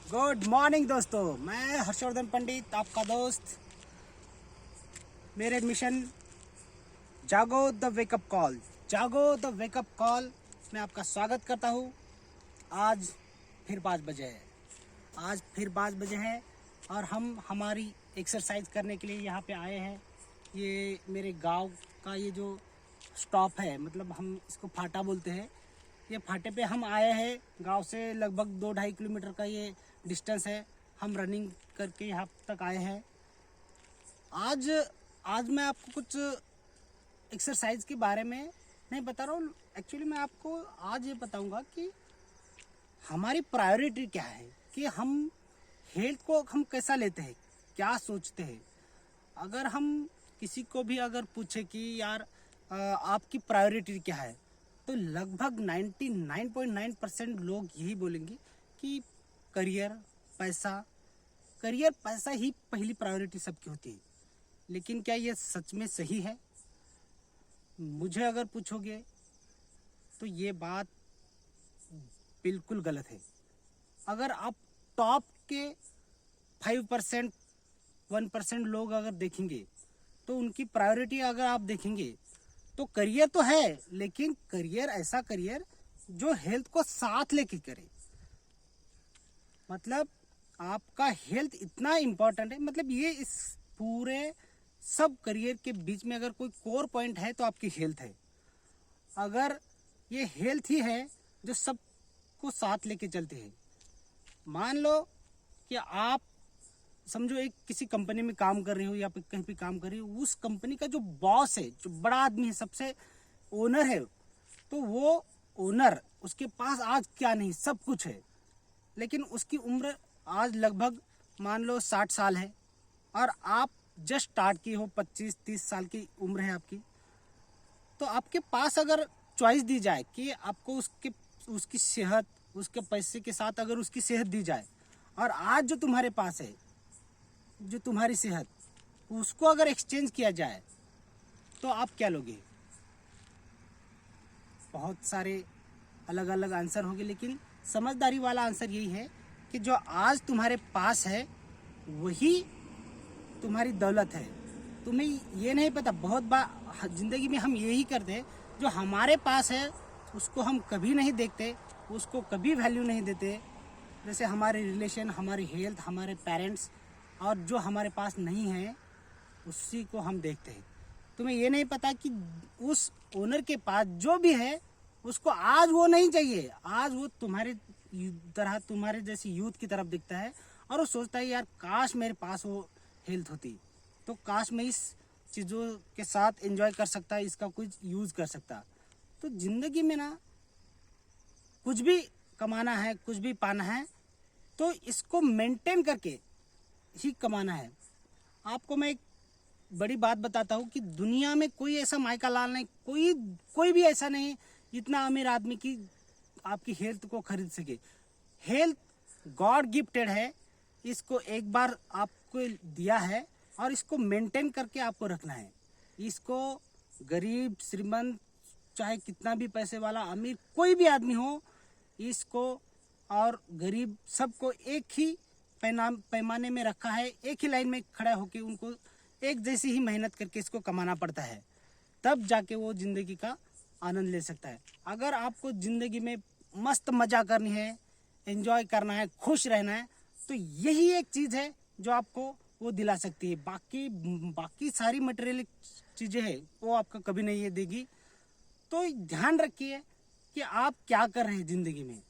Good morning दोस्तों, मैं हर्षवर्धन पंडित आपका दोस्त। मेरे मिशन जागो द वेकअप कॉल, जागो द वेकअप कॉल में आपका स्वागत करता हूँ। आज फिर 5 बजे है, आज फिर 5 बजे है और हम हमारी एक्सरसाइज करने के लिए यहाँ पे आए हैं। ये मेरे गांव का ये जो स्टॉप है, मतलब हम इसको फाटा बोलते हैं। ये फाटे पे हम आए हैं, गांव से लगभग 2-2.5 किलोमीटर का ये डिस्टेंस है। हम रनिंग करके यहाँ तक आए हैं। आज आज मैं आपको कुछ एक्सरसाइज के बारे में नहीं बता रहा हूँ। एक्चुअली मैं आपको आज ये बताऊंगा कि हमारी प्रायोरिटी क्या है, कि हम हेल्थ को हम कैसा लेते हैं, क्या सोचते हैं। अगर हम किसी को भी अगर पूछे कि यार आपकी प्रायोरिटी क्या है, तो लगभग 99.9% लोग यही बोलेंगे कि करियर पैसा ही पहली प्रायोरिटी सबकी होती है। लेकिन क्या ये सच में सही है? मुझे अगर पूछोगे तो ये बात बिल्कुल गलत है। अगर आप टॉप के 5% 1% लोग अगर देखेंगे तो उनकी प्रायोरिटी अगर आप देखेंगे तो करियर तो है, लेकिन करियर ऐसा करियर जो हेल्थ को साथ लेके करे। मतलब आपका हेल्थ इतना इम्पोर्टेंट है। मतलब ये इस पूरे सब करियर के बीच में अगर कोई कोर पॉइंट है तो आपकी हेल्थ है। अगर ये हेल्थ ही है जो सबको साथ लेके चलते हैं। मान लो कि आप समझो एक किसी कंपनी में काम कर रही हो या कहीं पे काम कर रही हो, उस कंपनी का जो बॉस है, जो बड़ा आदमी है, सबसे ओनर है, तो वो ओनर उसके पास आज क्या नहीं सब कुछ है, लेकिन उसकी उम्र आज लगभग मान लो 60 साल है और आप जस्ट स्टार्ट की हो, 25-30 साल की उम्र है आपकी। तो आपके पास अगर चॉइस दी जाए कि आपको उसकी सेहत, उसके पैसे के साथ अगर उसकी सेहत दी जाए, और आज जो तुम्हारे पास है, जो तुम्हारी सेहत, उसको अगर एक्सचेंज किया जाए तो आप क्या लोगे? बहुत सारे अलग अलग आंसर होंगे, लेकिन समझदारी वाला आंसर यही है कि जो आज तुम्हारे पास है वही तुम्हारी दौलत है। तुम्हें ये नहीं पता, बहुत बार जिंदगी में हम यही करते हैं, जो हमारे पास है उसको हम कभी नहीं देखते, उसको कभी वैल्यू नहीं देते। जैसे हमारे रिलेशन, हमारी हेल्थ, हमारे पेरेंट्स, और जो हमारे पास नहीं है उसी को हम देखते हैं। तुम्हें ये नहीं पता कि उस ओनर के पास जो भी है उसको आज वो नहीं चाहिए, आज वो तुम्हारे तरह, तुम्हारे जैसी यूथ की तरफ दिखता है और वो सोचता है यार काश मेरे पास वो हेल्थ होती, तो काश मैं इस चीज़ों के साथ एंजॉय कर सकता, इसका कुछ यूज़ कर सकता। तो ज़िंदगी में ना कुछ भी कमाना है, कुछ भी पाना है, तो इसको मेंटेन करके ही कमाना है। आपको मैं एक बड़ी बात बताता हूँ कि दुनिया में कोई ऐसा माइका लाल नहीं, कोई भी ऐसा नहीं जितना अमीर आदमी की आपकी हेल्थ को खरीद सके। हेल्थ गॉड गिफ्टेड है, इसको एक बार आपको दिया है और इसको मेंटेन करके आपको रखना है। इसको गरीब श्रीमंत, चाहे कितना भी पैसे वाला अमीर कोई भी आदमी हो, इसको और गरीब सबको एक ही पैमाने में रखा है। एक ही लाइन में खड़ा होकर उनको एक जैसी ही मेहनत करके इसको कमाना पड़ता है, तब जाके वो ज़िंदगी का आनंद ले सकता है। अगर आपको ज़िंदगी में मस्त मज़ा करनी है, एंजॉय करना है, खुश रहना है, तो यही एक चीज़ है जो आपको वो दिला सकती है। बाकी सारी मटेरियल चीज़ें हैं वो आपको कभी नहीं ये देगी। तो ध्यान रखिए कि आप क्या कर रहे हैं ज़िंदगी में।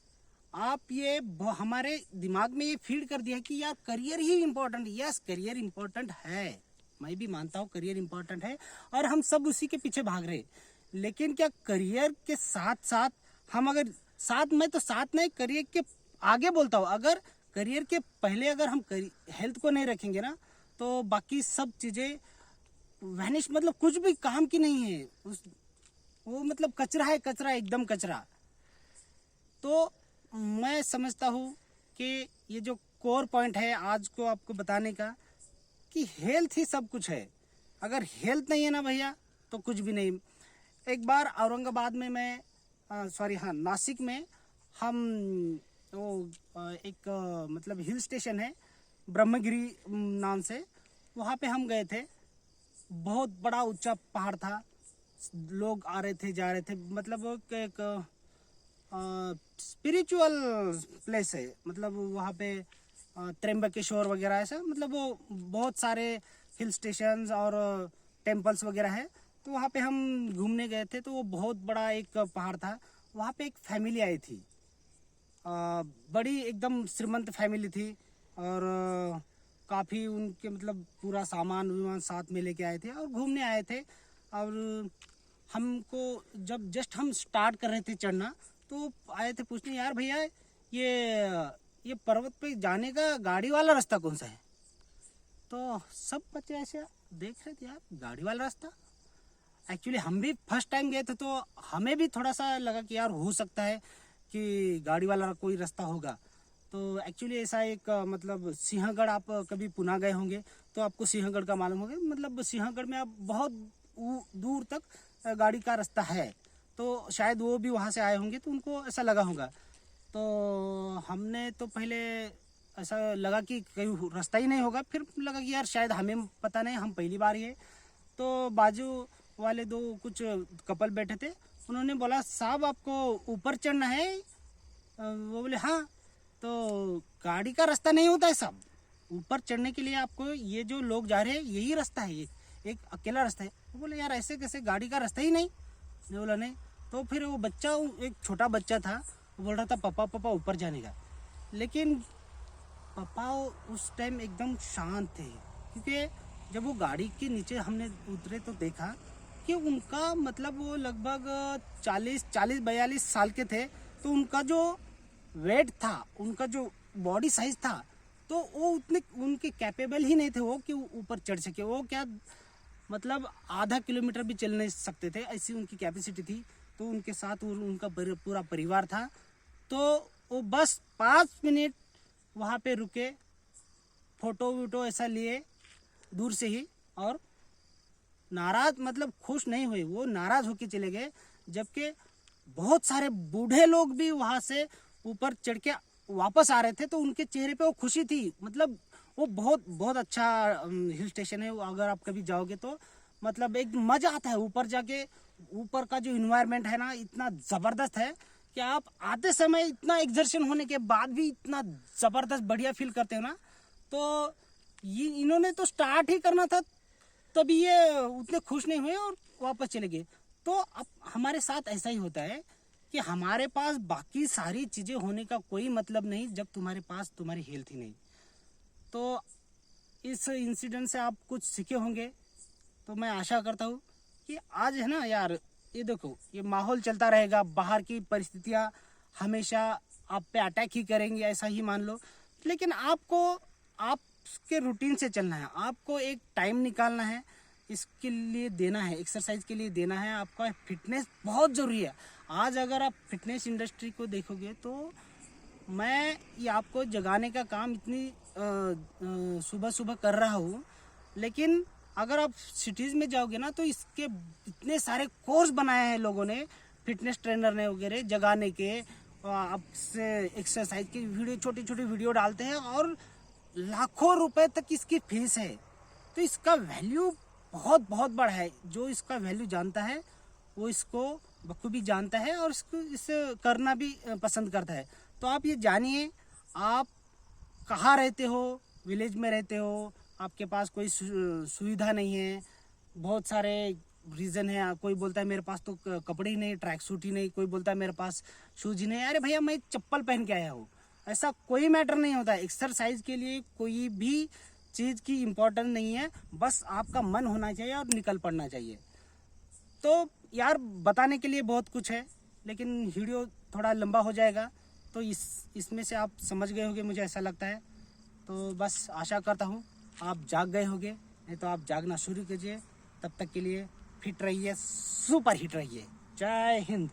आप ये हमारे दिमाग में ये फीड कर दिया कि यार करियर ही इम्पोर्टेंट है। यस, करियर इम्पोर्टेंट है, मैं भी मानता हूँ करियर इम्पोर्टेंट है और हम सब उसी के पीछे भाग रहे हैं। लेकिन क्या करियर के साथ साथ हम अगर साथ में तो साथ नहीं, करियर के आगे बोलता हूँ, अगर करियर के पहले अगर हम हेल्थ को नहीं रखेंगे ना, तो बाकी सब चीज़ें वैनिश, मतलब कुछ भी काम की नहीं है। वो मतलब कचरा है, कचरा, एकदम कचरा। तो मैं समझता हूँ कि ये जो कोर पॉइंट है आज को आपको बताने का, कि हेल्थ ही सब कुछ है। अगर हेल्थ नहीं है ना भैया तो कुछ भी नहीं। एक बार औरंगाबाद में मैं नासिक में हम वो एक मतलब हिल स्टेशन है ब्रह्मगिरी नाम से, वहाँ पे हम गए थे। बहुत बड़ा ऊंचा पहाड़ था, लोग आ रहे थे जा रहे थे, मतलब वो एक स्पिरिचुअल प्लेस है। मतलब वहाँ पे त्र्यंबकेश्वर वगैरह ऐसा, मतलब वो बहुत सारे हिल स्टेशंस और टेम्पल्स वगैरह है। तो वहाँ पे हम घूमने गए थे, तो वो बहुत बड़ा एक पहाड़ था। वहाँ पे एक फैमिली आई थी, बड़ी एकदम श्रीमंत फैमिली थी, और काफ़ी उनके मतलब पूरा सामान विमान साथ में लेके आए थे और घूमने आए थे। और हमको जब जस्ट हम स्टार्ट कर रहे थे चढ़ना, तो आए थे पूछने, यार भैया ये पर्वत पे जाने का गाड़ी वाला रास्ता कौन सा है? तो सब बच्चे ऐसे देख रहे थे, यार गाड़ी वाला रास्ता। एक्चुअली हम भी फर्स्ट टाइम गए थे, तो हमें भी थोड़ा सा लगा कि यार हो सकता है कि गाड़ी वाला कोई रास्ता होगा। तो एक्चुअली ऐसा एक मतलब सिंहगढ़, आप कभी पुणे गए होंगे तो आपको सिंहगढ़ का मालूम होगा। मतलब सिंहगढ़ में आप बहुत दूर तक गाड़ी का रास्ता है, तो शायद वो भी वहाँ से आए होंगे, तो उनको ऐसा लगा होगा। तो हमने तो पहले ऐसा लगा कि कहीं रास्ता ही नहीं होगा, फिर लगा कि यार शायद हमें पता नहीं, हम पहली बार ही है। तो बाजू वाले दो कुछ कपल बैठे थे, उन्होंने बोला, साहब आपको ऊपर चढ़ना है? वो बोले हाँ। तो गाड़ी का रास्ता नहीं होता है साहब, ऊपर चढ़ने के लिए आपको ये जो लोग जा रहे हैं यही रास्ता है, ये एक अकेला रास्ता है। वो बोले यार ऐसे कैसे, गाड़ी का रास्ता ही नहीं? मैं बोला नहीं। तो फिर वो बच्चा, एक छोटा बच्चा था, वो बोल रहा था पापा पापा ऊपर जाने का। लेकिन पापा उस टाइम एकदम शांत थे, क्योंकि जब वो गाड़ी के नीचे हमने उतरे तो देखा कि उनका मतलब वो लगभग 40-42 साल के थे। तो उनका जो वेट था, उनका जो बॉडी साइज था, तो वो उतने उनके कैपेबल ही नहीं थे वो कि ऊपर चढ़ सके। वो क्या मतलब आधा किलोमीटर भी चल नहीं सकते थे, ऐसी उनकी कैपेसिटी थी। तो उनके साथ उनका पूरा परिवार था। तो वो बस 5 मिनट वहाँ पे रुके, फोटो वोटो ऐसा लिए दूर से ही, और नाराज मतलब खुश नहीं हुए, वो नाराज होके चले गए। जबकि बहुत सारे बूढ़े लोग भी वहाँ से ऊपर चढ़ के वापस आ रहे थे, तो उनके चेहरे पे वो खुशी थी। मतलब वो बहुत बहुत अच्छा हिल स्टेशन है। अगर आप कभी जाओगे तो मतलब एक मजा आता है ऊपर जाके। ऊपर का जो इन्वायरमेंट है ना, इतना ज़बरदस्त है कि आप आते समय इतना एक्सर्शन होने के बाद भी इतना ज़बरदस्त बढ़िया फील करते हो ना। तो ये इन्होंने तो स्टार्ट ही करना था, तभी ये उतने खुश नहीं हुए और वापस चले गए। तो अब हमारे साथ ऐसा ही होता है कि हमारे पास बाकी सारी चीज़ें होने का कोई मतलब नहीं जब तुम्हारे पास तुम्हारी हेल्थ ही नहीं। तो इस इंसिडेंट से आप कुछ सीखे होंगे, तो मैं आशा करता हूँ कि आज है ना यार, ये देखो ये माहौल चलता रहेगा, बाहर की परिस्थितियाँ हमेशा आप पे अटैक ही करेंगी, ऐसा ही मान लो। लेकिन आपको आपके रूटीन से चलना है, आपको एक टाइम निकालना है, इसके लिए देना है, एक्सरसाइज के लिए देना है। आपका फिटनेस बहुत ज़रूरी है। आज अगर आप फिटनेस इंडस्ट्री को देखोगे तो मैं ये आपको जगाने का काम इतनी सुबह सुबह कर रहा हूँ, लेकिन अगर आप सिटीज़ में जाओगे ना तो इसके इतने सारे कोर्स बनाए हैं लोगों ने, फिटनेस ट्रेनर ने वगैरह, जगाने के, आपसे एक्सरसाइज की वीडियो, छोटी छोटी वीडियो डालते हैं, और लाखों रुपए तक इसकी फीस है। तो इसका वैल्यू बहुत बहुत बड़ा है। जो इसका वैल्यू जानता है वो इसको बखूबी जानता है, और इसको इसे करना भी पसंद करता है। तो आप ये जानिए, आप कहाँ रहते हो, विलेज में रहते हो, आपके पास कोई सुविधा नहीं है, बहुत सारे रीज़न है। कोई बोलता है मेरे पास तो कपड़े ही नहीं, ट्रैक सूट ही नहीं, कोई बोलता है मेरे पास शूज ही नहीं। अरे भैया मैं चप्पल पहन के आया हूँ, ऐसा कोई मैटर नहीं होता है। एक्सरसाइज के लिए कोई भी चीज़ की इम्पोर्टेंस नहीं है, बस आपका मन होना चाहिए और निकल पड़ना चाहिए। तो यार बताने के लिए बहुत कुछ है, लेकिन वीडियो थोड़ा लंबा हो जाएगा, तो इसमें से आप समझ गए होंगे, मुझे ऐसा लगता है। तो बस आशा करता हूँ आप जाग गए होंगे, नहीं तो आप जागना शुरू कीजिए। तब तक के लिए फिट रहिए, सुपर हिट रहिए। जय हिंद।